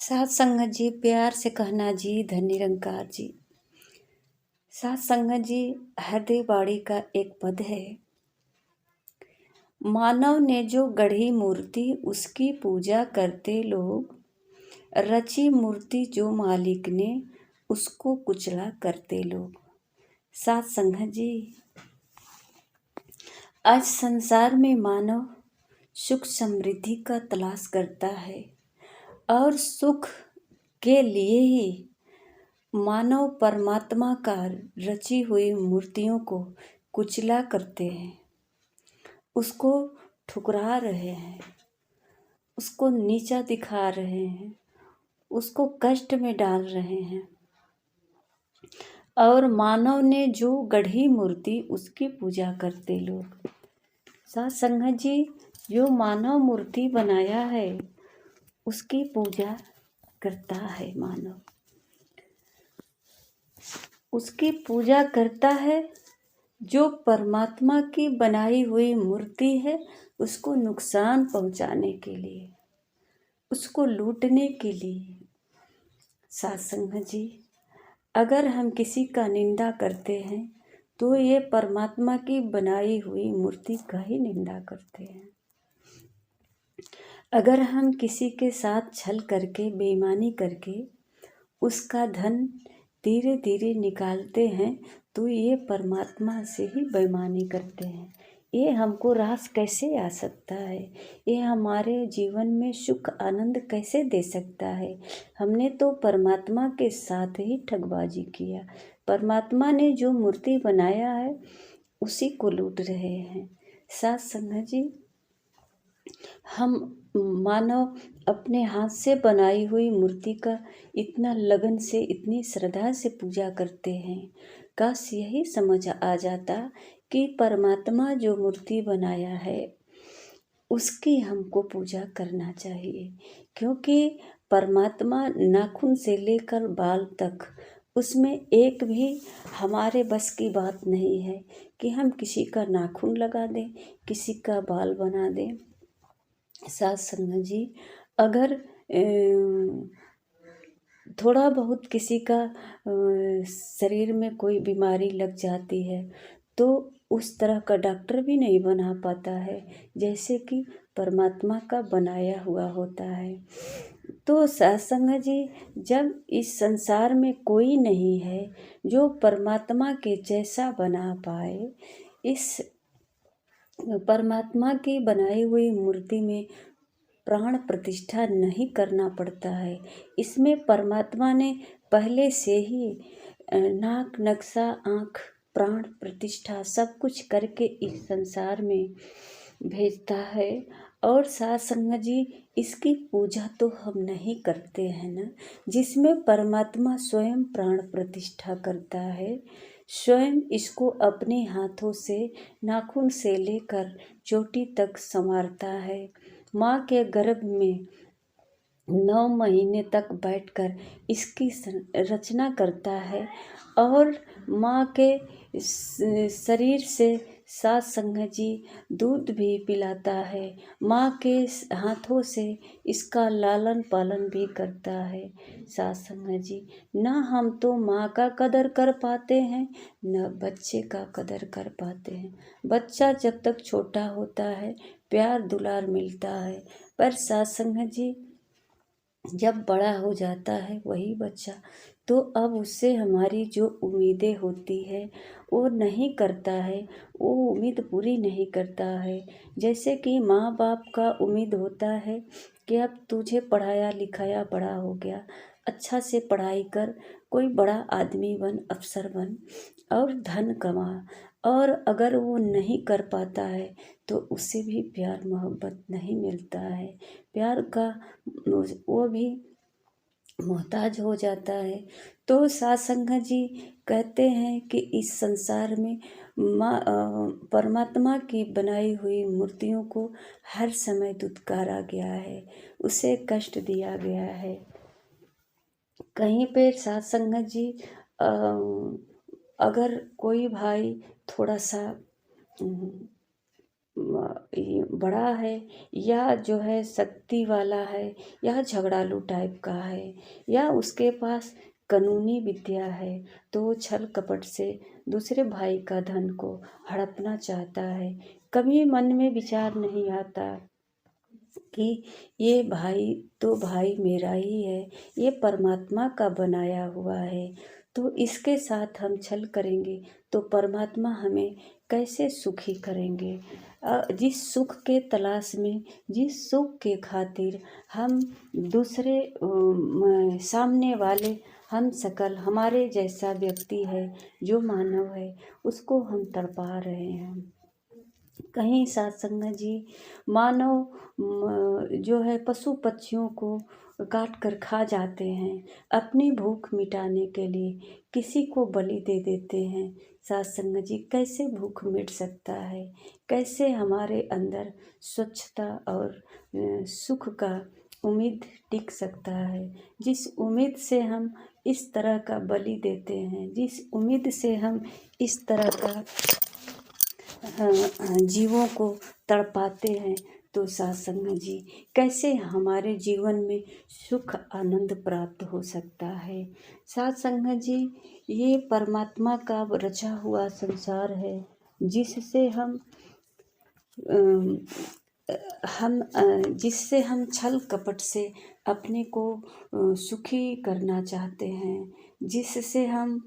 साथ संगत जी, प्यार से कहना जी, धन निरंकार जी। साथ संगत जी, हृदय बाड़ी का एक पद है। मानव ने जो गढ़ी मूर्ति उसकी पूजा करते लोग, रची मूर्ति जो मालिक ने उसको कुचला करते लोग। साथ संगत जी, आज संसार में मानव सुख समृद्धि का तलाश करता है और सुख के लिए ही मानव परमात्मा का रची हुई मूर्तियों को कुचला करते हैं, उसको ठुकरा रहे हैं, उसको नीचा दिखा रहे हैं, उसको कष्ट में डाल रहे हैं। और मानव ने जो गढ़ी मूर्ति उसकी पूजा करते लोग। साथ संगत जी, जो मानव मूर्ति बनाया है उसकी पूजा करता है मानव, उसकी पूजा करता है। जो परमात्मा की बनाई हुई मूर्ति है उसको नुकसान पहुंचाने के लिए, उसको लूटने के लिए। साथ संगत जी, अगर हम किसी का निंदा करते हैं तो ये परमात्मा की बनाई हुई मूर्ति का ही निंदा करते हैं। अगर हम किसी के साथ छल करके, बेईमानी करके उसका धन धीरे धीरे निकालते हैं तो ये परमात्मा से ही बेईमानी करते हैं। ये हमको रास कैसे आ सकता है? ये हमारे जीवन में सुख आनंद कैसे दे सकता है? हमने तो परमात्मा के साथ ही ठगबाजी किया। परमात्मा ने जो मूर्ति बनाया है उसी को लूट रहे हैं। साथ संगत जी, हम मानव अपने हाथ से बनाई हुई मूर्ति का इतना लगन से, इतनी श्रद्धा से पूजा करते हैं। काश यही समझ आ जाता कि परमात्मा जो मूर्ति बनाया है उसकी हमको पूजा करना चाहिए, क्योंकि परमात्मा नाखून से लेकर बाल तक, उसमें एक भी हमारे बस की बात नहीं है कि हम किसी का नाखून लगा दें, किसी का बाल बना दें। साथ संगत जी, अगर थोड़ा बहुत किसी का शरीर में कोई बीमारी लग जाती है तो उस तरह का डॉक्टर भी नहीं बना पाता है जैसे कि परमात्मा का बनाया हुआ होता है। तो साथ संगत जी, जब इस संसार में कोई नहीं है जो परमात्मा के जैसा बना पाए, इस परमात्मा की बनाई हुई मूर्ति में प्राण प्रतिष्ठा नहीं करना पड़ता है। इसमें परमात्मा ने पहले से ही नाक, नक्शा, आँख, प्राण प्रतिष्ठा सब कुछ करके इस संसार में भेजता है। और साथ संगत जी, इसकी पूजा तो हम नहीं करते हैं ना, जिसमें परमात्मा स्वयं प्राण प्रतिष्ठा करता है, स्वयं इसको अपने हाथों से नाखून से लेकर चोटी तक संवारता है। माँ के गर्भ में 9 महीने तक बैठकर इसकी रचना करता है और माँ के शरीर से साथ संगत जी दूध भी पिलाता है, माँ के हाथों से इसका लालन पालन भी करता है। साथ संगत जी, ना हम तो माँ का कदर कर पाते हैं, न बच्चे का कदर कर पाते हैं। बच्चा जब तक छोटा होता है प्यार दुलार मिलता है, पर साथ संगत जी जब बड़ा हो जाता है वही बच्चा, तो अब उससे हमारी जो उम्मीदें होती है वो नहीं करता है, वो उम्मीद पूरी नहीं करता है। जैसे कि माँ बाप का उम्मीद होता है कि अब तुझे पढ़ाया लिखाया, बड़ा हो गया, अच्छा से पढ़ाई कर, कोई बड़ा आदमी बन, अफसर बन और धन कमा। और अगर वो नहीं कर पाता है तो उसे भी प्यार मोहब्बत नहीं मिलता है, प्यार का वो भी मोहताज हो जाता है। तो साथ संगत जी कहते हैं कि इस संसार में परमात्मा की बनाई हुई मूर्तियों को हर समय दुत्कारा गया है, उसे कष्ट दिया गया है। कहीं पे साथ संगत जी अगर कोई भाई थोड़ा सा ये बड़ा है या जो है शक्ति वाला है या झगड़ालू टाइप का है या उसके पास कानूनी विद्या है, तो वो छल कपट से दूसरे भाई का धन को हड़पना चाहता है। कभी मन में विचार नहीं आता कि ये भाई तो भाई मेरा ही है, ये परमात्मा का बनाया हुआ है, तो इसके साथ हम छल करेंगे तो परमात्मा हमें कैसे सुखी करेंगे। जिस सुख के तलाश में, जिस सुख के खातिर हम दूसरे सामने वाले हम सकल हमारे जैसा व्यक्ति है, जो मानव है, उसको हम तड़पा रहे हैं। कहीं सत्संग जी मानव जो है पशु पक्षियों को काट कर खा जाते हैं, अपनी भूख मिटाने के लिए किसी को बलि दे देते हैं। सत्संग जी कैसे भूख मिट सकता है, कैसे हमारे अंदर स्वच्छता और सुख का उम्मीद टिक सकता है। जिस उम्मीद से हम इस तरह का बलि देते हैं, जिस उम्मीद से हम इस तरह का जीवों को तड़पाते हैं, तो सत्संग जी कैसे हमारे जीवन में सुख आनंद प्राप्त हो सकता है। सत्संग जी ये परमात्मा का रचा हुआ संसार है, जिससे जिससे हम छल कपट से अपने को सुखी करना चाहते हैं, जिससे हम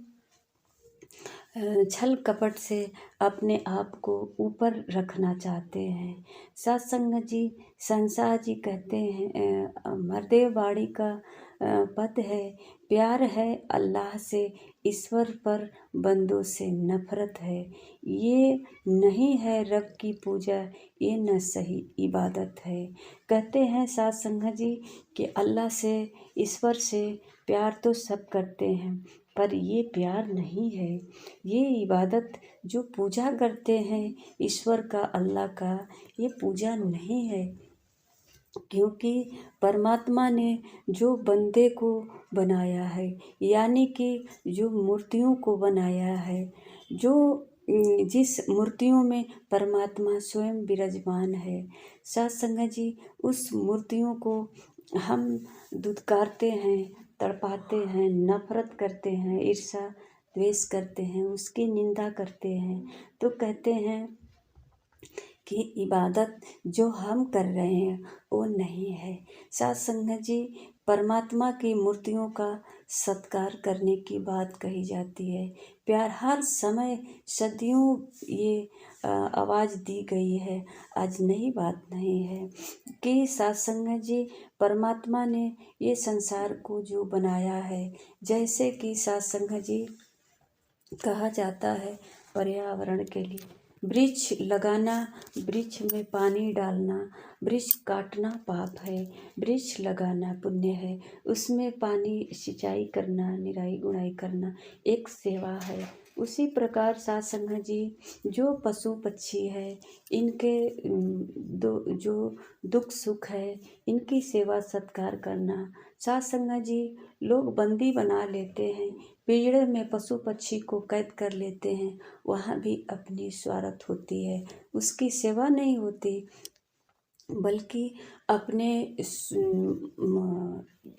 छल कपट से अपने आप को ऊपर रखना चाहते हैं। सत्संग जी संसार जी कहते हैं मरदेव बाड़ी का पद है, प्यार है अल्लाह से, ईश्वर पर बंदों से नफरत है। ये नहीं है रब की पूजा, ये न सही इबादत है। कहते हैं सत्संग जी कि अल्लाह से, ईश्वर से प्यार तो सब करते हैं, पर ये प्यार नहीं है, ये इबादत जो पूजा करते हैं ईश्वर का, अल्लाह का, ये पूजा नहीं है। क्योंकि परमात्मा ने जो बंदे को बनाया है, यानी कि जो मूर्तियों को बनाया है, जो जिस मूर्तियों में परमात्मा स्वयं विराजमान है, सत्संग जी उस मूर्तियों को हम दुत्कारते हैं, तड़पाते हैं, नफरत करते हैं, ईर्ष्या द्वेष करते हैं, उसकी निंदा करते हैं, तो कहते हैं कि इबादत जो हम कर रहे हैं वो नहीं है। सत्संग जी परमात्मा की मूर्तियों का सत्कार करने की बात कही जाती है। प्यार हर समय सदियों ये आवाज़ दी गई है, आज नई बात नहीं है कि सत्संग जी परमात्मा ने ये संसार को जो बनाया है, जैसे कि सत्संग जी कहा जाता है पर्यावरण के लिए वृक्ष लगाना, वृक्ष में पानी डालना, वृक्ष काटना पाप है, वृक्ष लगाना पुण्य है, उसमें पानी सिंचाई करना, निराई गुड़ाई करना एक सेवा है। उसी प्रकार सत्संग जी जो पशु पक्षी है, इनके जो दुख सुख है, इनकी सेवा सत्कार करना। सत्संग जी लोग बंदी बना लेते हैं, पिंजड़े में पशु पक्षी को कैद कर लेते हैं, वहाँ भी अपनी स्वार्थ होती है, उसकी सेवा नहीं होती, बल्कि अपने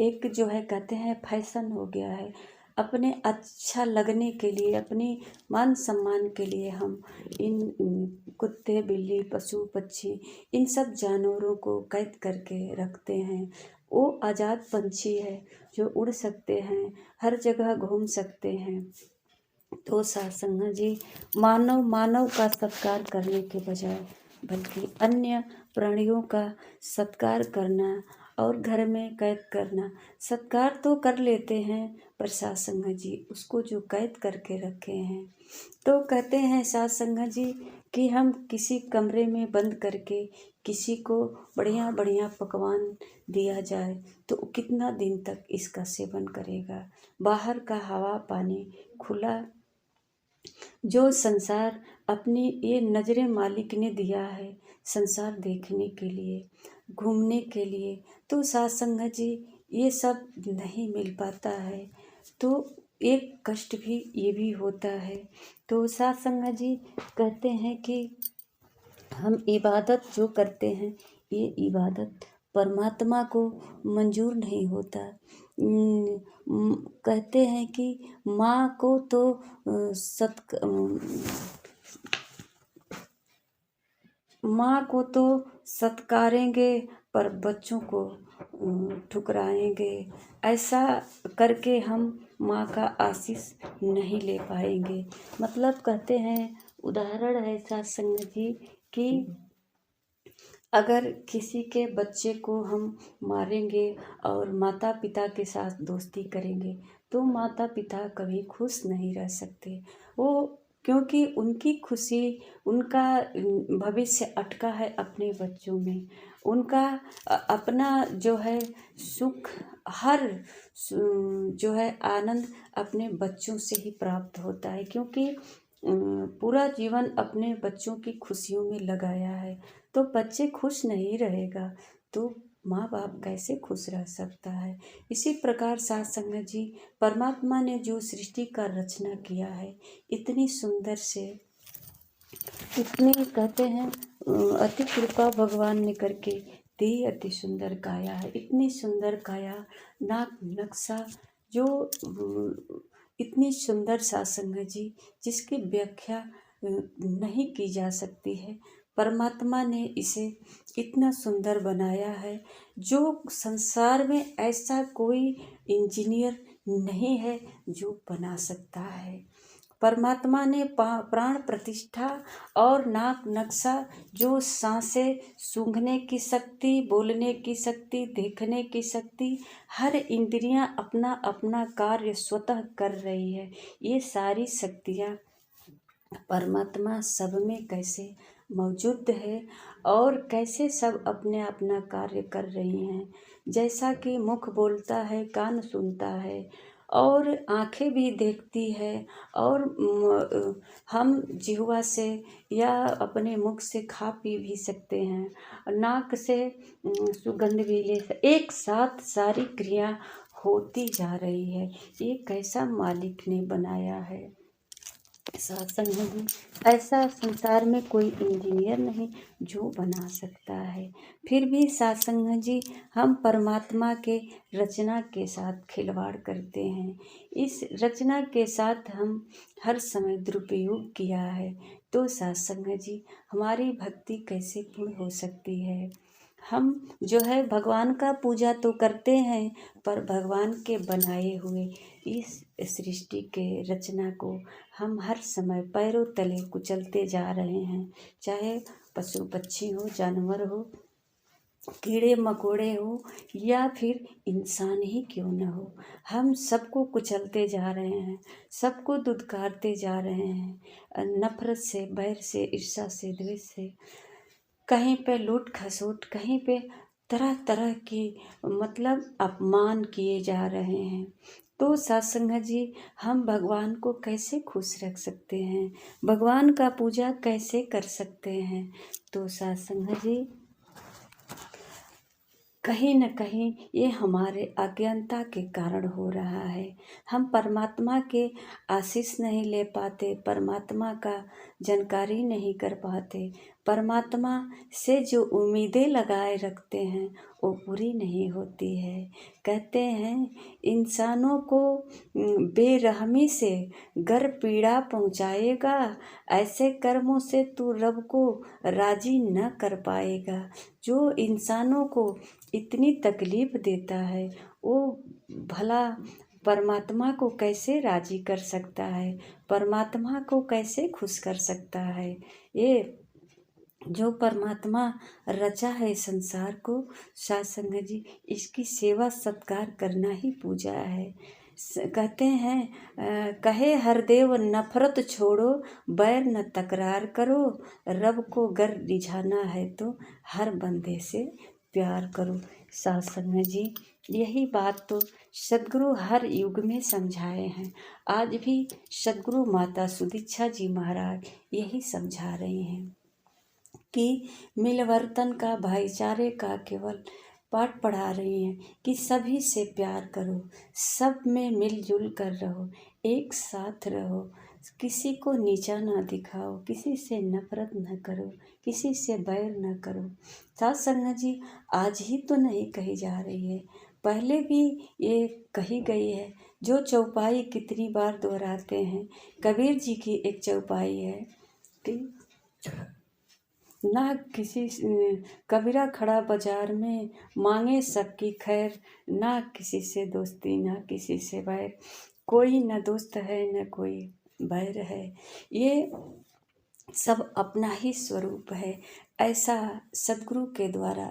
एक जो है कहते हैं फैशन हो गया है, अपने अच्छा लगने के लिए, अपनी मान सम्मान के लिए हम इन कुत्ते बिल्ली पशु पक्षी इन सब जानवरों को कैद करके रखते हैं। वो आज़ाद पंछी है जो उड़ सकते हैं, हर जगह घूम सकते हैं। तो सत्संग जी मानव का सत्कार करने के बजाय बल्कि अन्य प्राणियों का सत्कार करना और घर में कैद करना, सत्कार तो कर लेते हैं पर सत्संग जी उसको जो कैद करके रखे हैं, तो कहते हैं सत्संग जी कि हम किसी कमरे में बंद करके किसी को बढ़िया बढ़िया पकवान दिया जाए तो कितना दिन तक इसका सेवन करेगा। बाहर का हवा पानी खुला जो संसार अपनी ये नजरे मालिक ने दिया है संसार देखने के लिए, घूमने के लिए, तो सत्संग जी ये सब नहीं मिल पाता है, तो एक कष्ट भी ये भी होता है। तो सत्संग जी कहते हैं कि हम इबादत जो करते हैं, ये इबादत परमात्मा को मंजूर नहीं होता। कहते हैं कि माँ को तो माँ को तो सत्कारेंगे पर बच्चों को ठुकराएंगे। ऐसा करके हम माँ का आशीष नहीं ले पाएंगे। मतलब कहते हैं, उदाहरण है सत्संग जी कि अगर किसी के बच्चे को हम मारेंगे और माता पिता के साथ दोस्ती करेंगे तो माता पिता कभी खुश नहीं रह सकते। वो क्योंकि उनकी खुशी, उनका भविष्य अटका है अपने बच्चों में। उनका अपना जो है सुख, हर जो है आनंद अपने बच्चों से ही प्राप्त होता है, क्योंकि पूरा जीवन अपने बच्चों की खुशियों में लगाया है। तो बच्चे खुश नहीं रहेगा तो माँ बाप कैसे खुश रह सकता है। इसी प्रकार साथ संगत जी, परमात्मा ने जो सृष्टि का रचना किया है इतनी सुंदर से, इतनी कहते हैं अति कृपा भगवान ने करके दी, अति सुंदर काया है। इतनी सुंदर काया, नाक नक्शा जो इतनी सुंदर सासंग जी, जिसकी व्याख्या नहीं की जा सकती है। परमात्मा ने इसे इतना सुंदर बनाया है, जो संसार में ऐसा कोई इंजीनियर नहीं है जो बना सकता है। परमात्मा ने प्राण प्रतिष्ठा और नाक नक्शा, जो सांसें सूंघने की शक्ति, बोलने की शक्ति, देखने की शक्ति, हर इंद्रियां अपना अपना कार्य स्वतः कर रही है। ये सारी शक्तियाँ परमात्मा सब में कैसे मौजूद है और कैसे सब अपने अपना कार्य कर रही हैं। जैसा कि मुख बोलता है, कान सुनता है और आँखें भी देखती है, और हम जिह्वा से या अपने मुख से खा पी भी सकते हैं, नाक से सुगंध भी ले एक साथ सारी क्रिया होती जा रही है। ये कैसा मालिक ने बनाया है सत्संग में। ऐसा संसार में कोई इंजीनियर नहीं जो बना सकता है। फिर भी सत्संग जी, हम परमात्मा के रचना के साथ खिलवाड़ करते हैं। इस रचना के साथ हम हर समय दुरुपयोग किया है, तो सत्संग जी हमारी भक्ति कैसे पूर्ण हो सकती है। हम जो है भगवान का पूजा तो करते हैं, पर भगवान के बनाए हुए इस सृष्टि के रचना को हम हर समय पैरों तले कुचलते जा रहे हैं। चाहे पशु पक्षी हो, जानवर हो, कीड़े मकोड़े हो या फिर इंसान ही क्यों न हो, हम सबको कुचलते जा रहे हैं, सबको दुत्कारते जा रहे हैं। नफरत से, बैर से, ईर्ष्या से, द्वेष से, कहीं पे लूट खसोट, कहीं पे तरह तरह की मतलब अपमान किए जा रहे हैं। तो सत्संग जी, हम भगवान को कैसे खुश रख सकते हैं, भगवान का पूजा कैसे कर सकते हैं। तो सत्संग जी, कहीं न कहीं ये हमारे अज्ञानता के कारण हो रहा है। हम परमात्मा के आशीष नहीं ले पाते, परमात्मा का जानकारी नहीं कर पाते। परमात्मा से जो उम्मीदें लगाए रखते हैं वो पूरी नहीं होती है। कहते हैं, इंसानों को बेरहमी से गर पीड़ा पहुँचाएगा, ऐसे कर्मों से तू रब को राजी न कर पाएगा। जो इंसानों को इतनी तकलीफ देता है वो भला परमात्मा को कैसे राजी कर सकता है, परमात्मा को कैसे खुश कर सकता है। ये जो परमात्मा रचा है संसार को, सत्संग जी, इसकी सेवा सत्कार करना ही पूजा है। कहते हैं, कहे हरदेव नफरत छोड़ो, बैर न तकरार करो, रब को गर रिझाना है तो हर बंदे से प्यार करो। सत्संग जी, यही बात तो सदगुरु हर युग में समझाए हैं। आज भी सदगुरु माता सुदीक्षा जी महाराज यही समझा रहे हैं कि मिलवर्तन का, भाईचारे का केवल पाठ पढ़ा रही हैं कि सभी से प्यार करो, सब में मिलजुल कर रहो, एक साथ रहो, किसी को नीचा ना दिखाओ, किसी से नफरत न करो, किसी से बैर न करो। साथ संगत जी, आज ही तो नहीं कही जा रही है, पहले भी ये कही गई है। जो चौपाई कितनी बार दोहराते हैं, कबीर जी की एक चौपाई है कि ना किसी कबीरा खड़ा बाजार में मांगे सबकी खैर, ना किसी से दोस्ती ना किसी से बैर, कोई न दोस्त है न कोई बैर है, ये सब अपना ही स्वरूप है। ऐसा सदगुरु के द्वारा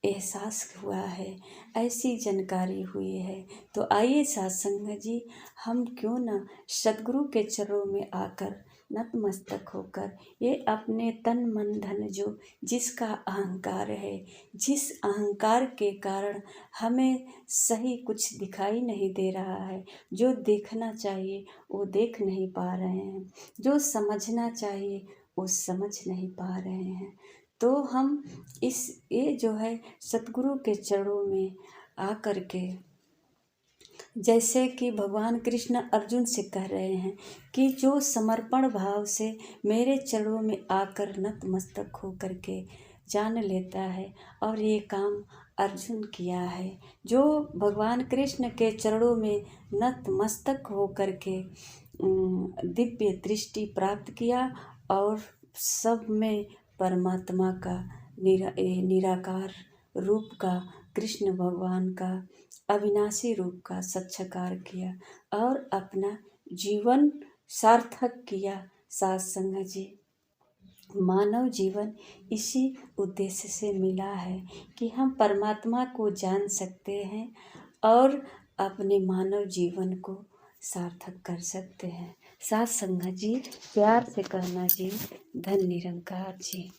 एहसास हुआ है, ऐसी जानकारी हुई है। तो आइए साथ संगत जी, हम क्यों ना सदगुरु के चरणों में आकर नतमस्तक होकर ये अपने तन मन धन जो जिसका अहंकार है, जिस अहंकार के कारण हमें सही कुछ दिखाई नहीं दे रहा है, जो देखना चाहिए वो देख नहीं पा रहे हैं, जो समझना चाहिए वो समझ नहीं पा रहे हैं, तो हम ये जो है सतगुरु के चरणों में आकर के, जैसे कि भगवान कृष्ण अर्जुन से कह रहे हैं कि जो समर्पण भाव से मेरे चरणों में आकर नतमस्तक हो करके जान लेता है, और ये काम अर्जुन किया है, जो भगवान कृष्ण के चरणों में नतमस्तक हो करके दिव्य दृष्टि प्राप्त किया, और सब में परमात्मा का निराकार रूप का, कृष्ण भगवान का अविनाशी रूप का साक्षात्कार किया और अपना जीवन सार्थक किया। साथ संगत जी, मानव जीवन इसी उद्देश्य से मिला है कि हम परमात्मा को जान सकते हैं और अपने मानव जीवन को सार्थक कर सकते हैं। साथ संगत जी, प्यार से कहना जी, धन निरंकार जी।